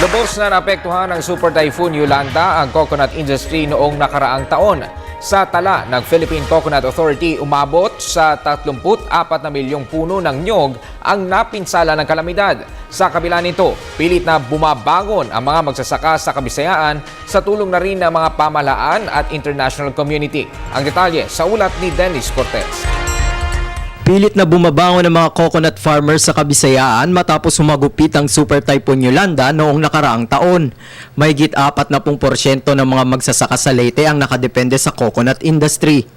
Lubos na naapektuhan ng Super Typhoon Yolanda ang coconut industry noong nakaraang taon. Sa tala ng Philippine Coconut Authority, umabot sa 34 na milyong puno ng nyog ang napinsala ng kalamidad. Sa kabila nito, pilit na bumabangon ang mga magsasaka sa Kabisayaan sa tulong na rin ng mga pamahalaan at international community. Ang detalye sa ulat ni Dennis Cortez. Pilit na bumabangon ang mga coconut farmers sa Kabisayaan matapos humagupit ang Super Typhoon Yolanda noong nakaraang taon. Mahigit 40% ng mga magsasaka sa Leyte ang nakadepende sa coconut industry.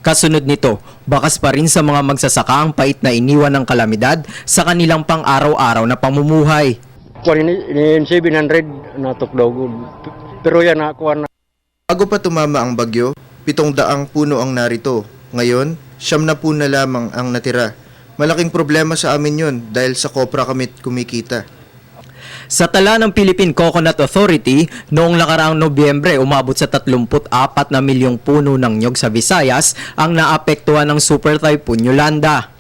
Kasunod nito, bakas pa rin sa mga magsasaka ang pait na iniwan ng kalamidad sa kanilang pang-araw-araw na pamumuhay. Kuan ini 700 na tukdaw. Pero yan ako na. Bago pa tumama ang bagyo, 700 puno ang narito. Ngayon, 9 na puno na lamang ang natira. Malaking problema sa amin yun dahil sa kopra kami kumikita. Sa tala ng Philippine Coconut Authority, noong nakaraang Nobyembre, umabot sa 34 na milyong puno ng nyog sa Visayas ang naapektuhan ng Super Typhoon Yolanda.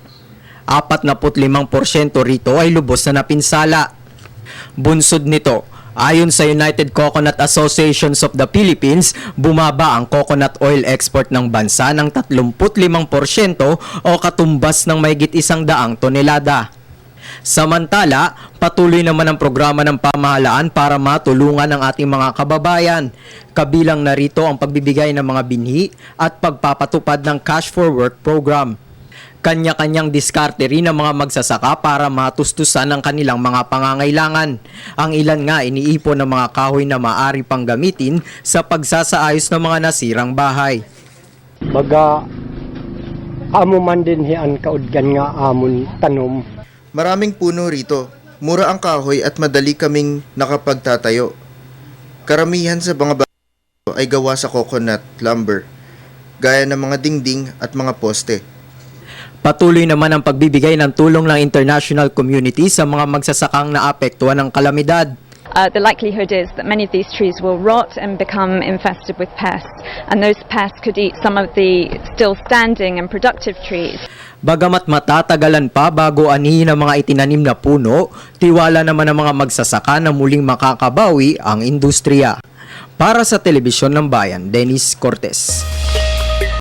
45% rito ay lubos na napinsala. Bunsod nito, ayon sa United Coconut Associations of the Philippines, bumaba ang coconut oil export ng bansa ng 35% o katumbas ng mahigit 100 tonelada. Samantala, patuloy naman ang programa ng pamahalaan para matulungan ang ating mga kababayan. Kabilang narito ang pagbibigay ng mga binhi at pagpapatupad ng Cash for Work program. Kanya-kanyang diskarte rin ng mga magsasaka para matustusan ang kanilang mga pangangailangan. Ang ilan nga iniipon ng mga kahoy na maaari pang gamitin sa pagsasaayos ng mga nasirang bahay. Baga amo man din hian kaudgan nga amon tanom. Maraming puno rito. Mura ang kahoy at madali kaming nakapagtatayo. Karamihan sa mga bahay ay gawa sa coconut lumber, gaya ng mga dingding at mga poste. Patuloy naman ang pagbibigay ng tulong ng international community sa mga magsasakang naapektuhan ng kalamidad. The likelihood is that many of these trees will rot and become infested with pests, and those pests could eat some of the still standing and productive trees. Bagamat matatagalan pa bago anihin ang mga itinanim na puno, tiwala naman ang mga magsasaka na muling makakabawi ang industriya. Para sa Telebisyon ng Bayan, Dennis Cortez.